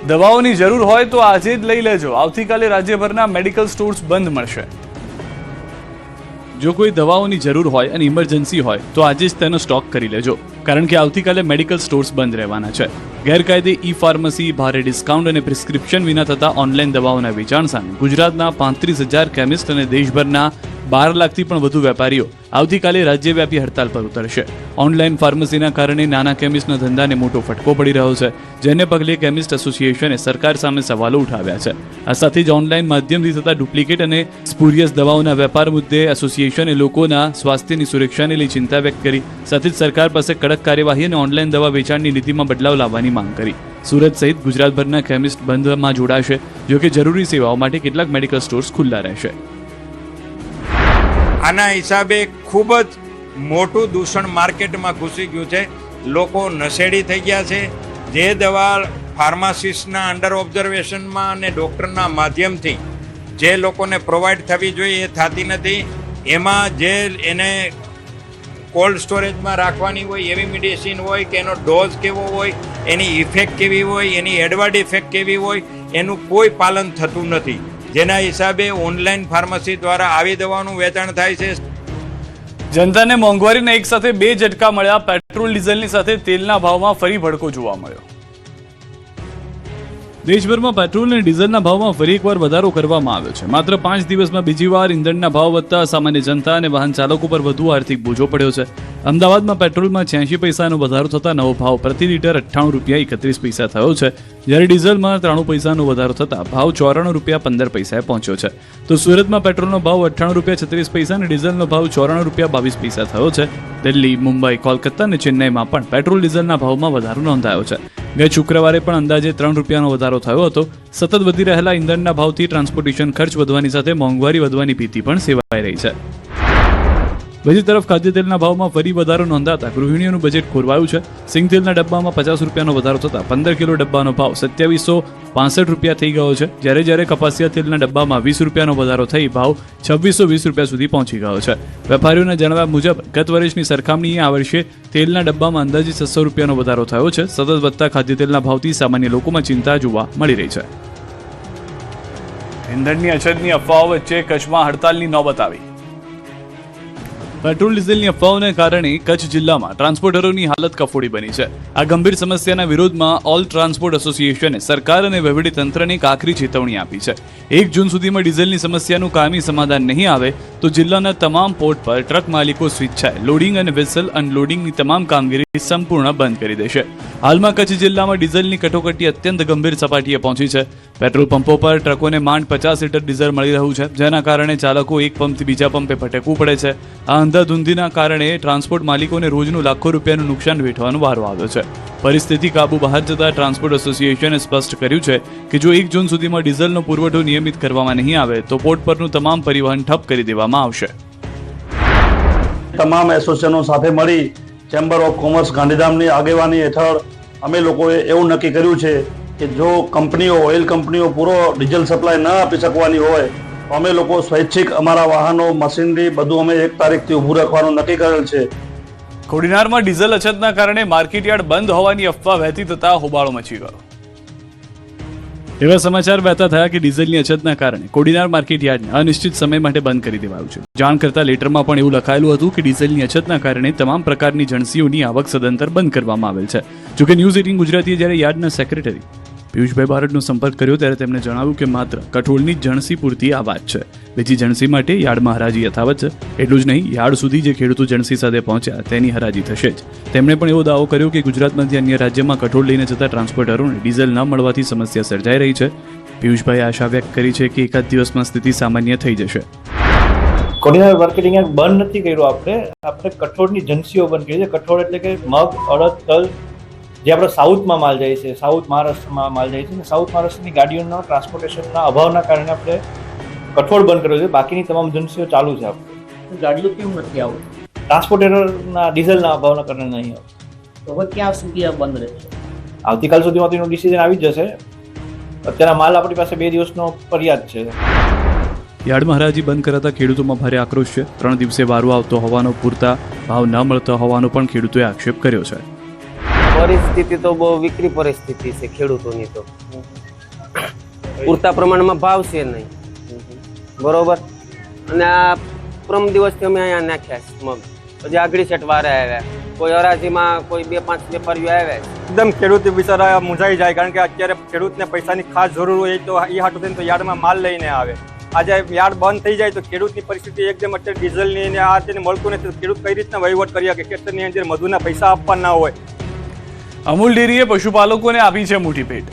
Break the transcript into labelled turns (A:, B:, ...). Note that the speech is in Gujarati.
A: દવાઓની જરૂર હોય તો આજે જ લઈ લેજો. આવતીકાલે રાજ્યભરના મેડિકલ સ્ટોર્સ બંધ મળશે. જો કોઈ દવાઓની જરૂર હોય અને ઇમરજન્સી હોય તો આજે જ તેનો સ્ટોક કરી લેજો, કારણ કે આવતીકાલે મેડિકલ સ્ટોર્સ બંધ રહેવાના છે. ગેરકાયદે ઈ ફાર્મસી, ભારે ડિસ્કાઉન્ટ અને પ્રિસ્ક્રિપ્શન વિના થતા ઓનલાઈન દવાઓના વેચાણ સામે ગુજરાતના 35,000 કેમિસ્ટ અને દેશભરના 12 લાખથી પણ વધુ વેપારીઓ આવતીકાલે રાજ્યવ્યાપી હડતાલ પર ઉતરશે. ઓનલાઈન ફાર્મસીના કારણે નાના કેમિસ્ટના ધંધાને મોટો ફટકો પડી રહ્યો છે, જેને પગલે કેમિસ્ટ એસોસિએશને સરકાર સામે સવાલો ઉઠાવ્યા છે. આ સાથે જ ઓનલાઈન માધ્યમથી થતા ડુપ્લિકેટ અને સ્પુરિયસ દવાઓના વેપાર મુદ્દે એસોસિએશને લોકોના સ્વાસ્થ્યની સુરક્ષાને લઈ ચિંતા વ્યક્ત કરી. સાથે જ સરકાર પાસે કડક કાર્યવાહી અને ઓનલાઈન દવા વેચાણની નીતિમાં બદલાવ લાવવાની માંગ કરી. સુરત સહિત ગુજરાતભરના કેમિસ્ટ બંધમાં જોડાશે, જોકે જરૂરી સેવાઓ માટે કેટલાક મેડિકલ સ્ટોર્સ ખુલ્લા રહેશે.
B: આના હિસાબે ખૂબ જ મોટું દૂષણ માર્કેટમાં ઘૂસી ગયું છે. લોકો નશેડી થઈ ગયા છે. જે દવા ફાર્માસિસ્ટના અંડર ઓબ્ઝર્વેશનમાં અને ડૉક્ટરના માધ્યમથી જે લોકોને પ્રોવાઈડ થવી જોઈએ એ થતી નથી. એમાં જે એને કોલ્ડ સ્ટોરેજમાં રાખવાની હોય એવી મેડિસિન હોય કે એનો ડોઝ કેવો હોય, એની ઇફેક્ટ કેવી હોય, એની એડવર્ડ ઇફેક્ટ કેવી હોય, એનું કોઈ પાલન થતું નથી. જેના હિસાબે ઓનલાઈન ફાર્મસી દ્વારા આવી દવાનું વેચાણ થાય છે.
A: જનતાને મોંઘવારીના એક સાથે બે ઝટકા મળ્યા. પેટ્રોલ ડીઝલની સાથે તેલના ભાવમાં ફરી ભડકો જોવા મળ્યો. દેશભરમાં પેટ્રોલ અને ડીઝલના ભાવમાં ફરી એકવાર વધારો કરવામાં આવ્યો છે. માત્ર 5 દિવસમાં બીજી વાર ઇંધણના ભાવ વધતા સામાન્ય જનતા અને વાહન ચાલકો પર વધુ આર્થિક બોજો પડ્યો છે. અમદાવાદમાં પેટ્રોલમાં 86 પૈસાનો વધારો થતાં નવો ભાવ પ્રતિ લીટર 98 રૂપિયા 31 પૈસા થયો છે, જ્યારે ડીઝલમાં 93 પૈસાનો વધારો થતાં ભાવ 94 રૂપિયા 15 પૈસાએ પહોંચ્યો છે. તો સુરતમાં પેટ્રોલનો ભાવ 98 રૂપિયા 36 પૈસા અને ડીઝલનો ભાવ 94 રૂપિયા 22 પૈસા થયો છે. દિલ્હી, મુંબઈ, કોલકાતા અને ચેન્નઈમાં પણ પેટ્રોલ ડીઝલના ભાવમાં વધારો નોંધાયો છે. ગત શુક્રવારે પણ અંદાજે 3 રૂપિયાનો વધારો થયો હતો. સતત વધી રહેલા ઇંધણના ભાવથી ટ્રાન્સપોર્ટેશન ખર્ચ વધવાની સાથે મોંઘવારી વધવાની ભીતિ પણ સેવાઈ રહી છે. બીજી તરફ ખાદ્યતેલના ભાવમાં ફરી વધારો નોંધાતા ગૃહિણીઓનું બજેટ ખોરવાયું છે. સિંગતેલના ડબ્બામાં 50 રૂપિયાનો વધારો થતાં 15 કિલો ડબ્બાનો ભાવ 2765 રૂપિયા થઈ ગયો છે, જ્યારે કપાસિયા તેલના ડબ્બામાં 20 રૂપિયાનો વધારો થઈ ભાવ 2620 રૂપિયા સુધી પહોંચી ગયો છે. વેપારીઓના જણાવ્યા મુજબ ગત વર્ષની સરખામણીએ આ વર્ષે તેલના ડબ્બામાં અંદાજે 600 રૂપિયાનો વધારો થયો છે. સતત વધતા ખાદ્યતેલના ભાવથી સામાન્ય લોકોમાં ચિંતા જોવા મળી રહી છે. ઇંધણની અછતની અફવાઓ વચ્ચે કચ્છમાં હડતાલની નોબત આવી. પેટ્રોલ ડીઝલની અફવાઓને કારણે કચ્છ જિલ્લામાં ટ્રાન્સપોર્ટરોની હાલત કફોડી બની છે. આ ગંભીર સમસ્યાના વિરોધમાં ઓલ ટ્રાન્સપોર્ટ એસોસિએશને સરકાર અને વહીવટીતંત્રને એક આખરી ચેતવણી આપી છે. 1 જૂન સુધીમાં ડીઝલની સમસ્યાનું કાયમી સમાધાન નહીં આવે તો જિલ્લાના તમામ પોર્ટ પર ટ્રક માલિકો સ્વેચ્છાએ લોડિંગ અને વેસલ અનલોડિંગની તમામ કામગીરી સંપૂર્ણ બંધ કરી દેશે. હાલમાં કચ્છ જિલ્લામાં ડીઝલની કટોકટી અત્યંત ગંભીર સપાટીએ પહોંચી છે. પેટ્રોલ પંપો પર ટ્રકોને માંડ 50 લીટર ડીઝલ મળી રહ્યું છે, જેના કારણે ચાલકો એક પંપથી બીજા પંપે ભટકવું પડે છે. આ અંધાધૂંધીના કારણે ટ્રાન્સપોર્ટ માલિકોને રોજનું લાખો રૂપિયાનું નુકસાન વેઠવાનો વારો આવ્યો છે. પરિસ્થિતિ કાબુ બહાર જતા ટ્રાન્સપોર્ટ એસોસિએશને સ્પષ્ટ કર્યું છે કે જો 1 જૂન સુધીમાં ડીઝલનો પુરવઠો નિયમિત કરવામાં નહીં આવે તો પોર્ટ પરનું તમામ પરિવહન ઠપ કરી દેવામાં આવશે.
C: તમામ એસોસિએશનો સાથે મળી ચેમ્બર ઓફ કોમર્સ ગાંધીધામની આગેવાની હેઠળ અમે લોકોએ એવું નક્કી કર્યું છે કે જો કંપનીઓ, ઓઇલ કંપનીઓ પૂરો ડીઝલ સપ્લાય ન આપી શકવાની હોય તો અમે લોકો સ્વૈચ્છિક અમારા વાહનો, મશીનરી બધું અમે 1 તારીખથી ઊભું રાખવાનું નક્કી કરેલ છે.
A: કોડીનારમાં ડીઝલ અછતના કારણે માર્કેટયાર્ડ બંધ હોવાની અફવા વહેતી થતા હોબાળો મચી ગયો. એવા સમાચાર વહેતા થયા કે ડીઝલની અછતના કારણે કોડીનાર માર્કેટયાર્ડને અનિશ્ચિત સમય માટે બંધ કરી દેવાયું છે. જાણ કરતા લેટરમાં પણ એવું લખાયેલું હતું કે ડીઝલની અછતના કારણે તમામ પ્રકારની જણસીઓની આવક સદંતર બંધ કરવામાં આવેલ છે. જોકે ન્યૂઝ 18 ગુજરાતીએ જ્યારે યાર્ડના સેક્રેટરી પિયુષભાઈ બારડનો સંપર્ક કર્યો ત્યારે તેમણે જણાવ્યું કે માત્ર કઠોળની જણસી પૂરતી આ વાત છે. બીજી જણસી માટે યાર્ડમાં હરાજી યથાવત છે. એટલું જ નહીં, યાર્ડ સુધી જે ખેડૂતો જણસી સાથે પહોંચ્યા તેની હરાજી થશે જ. તેમણે પણ એવો દાવો કર્યો કે ગુજરાતમાંથી અન્ય રાજ્યમાં કઠોળ લઈને જતા ટ્રાન્સપોર્ટરોને ડીઝલ ન મળવાથી સમસ્યા સર્જાઈ રહી છે. પિયુષભાઈ આશા વ્યક્ત કરી છે કે એકાદ દિવસમાં સ્થિતિ સામાન્ય થઈ જશે.
D: કોડીનાર માર્કેટિંગ બંધ નથી કર્યું. આપણે કઠોળની જણસીઓ બંધ કરી છે. કઠોળ એટલે કે મગ, અડદ, તલ જે આપણે સાઉથમાં માલ જાય છે, સાઉથ મહારાષ્ટ્રમાં માલ જાય છે, અને સાઉથ મહારાષ્ટ્રની ગાડીઓના ટ્રાન્સપોર્ટેશનના અભાવના કારણે આપણે કઠોળ બંધ કર્યો છે. બાકીની તમામ એજન્સીઓ ચાલુ છે. આપણે
E: ગાડીઓ કેમ નથી આવતી?
D: ટ્રાન્સપોર્ટરના ડીઝલના અભાવના કારણે નહીં આવતી.
E: તો હવે ક્યાં સુધી આ બંધ રહેશે?
D: આવતીકાલ સુધીમાં તેનું ડિસિઝન આવી જશે. અત્યારે માલ આપણી પાસે 2 દિવસનો ફરિયાદ છે.
A: યાર્ડમાં હરાજી બંધ કરાતા ખેડૂતોમાં ભારે આક્રોશ છે. 3 દિવસે વારો આવતો હોવાનો, પૂરતા ભાવ ન મળતો હોવાનો પણ ખેડૂતોએ આક્ષેપ કર્યો છે.
F: પરિસ્થિતિ તો બહુ વિકરી પરિસ્થિતિ છે ખેડૂતોની તો. પૂરતા પ્રમાણમાં ભાવ છે નહીં, બરોબર. અને આ પ્રમ દિવસથી અમે અહીંયા નાખ્યા છે મગ. પછી આગળી સેટ વારે આવ્યા, કોઈ હરાજીમાં કોઈ 2-5 વેપારીઓ આવ્યા.
G: એકદમ ખેડૂત બિચારા મૂંઝાઈ જાય, કારણ કે અત્યારે ખેડૂતને પૈસાની ખાસ જરૂર હોય તો એ હાટું થઈને તો યાર્ડમાં માલ લઈને આવે. આજે યાર્ડ બંધ થઈ જાય તો ખેડૂતની પરિસ્થિતિ એકદમ અત્યારે ડીઝલની ને આ તેને મળતું નથી. ખેડૂત કઈ રીતના વહીવટ કરી શકે? ખેતરની અંદર મજૂરના પૈસા આપવા ના હોય.
A: અમૂલ ડેરીએ પશુપાલકોને આપી છે મુઠ્ઠી ભેટ.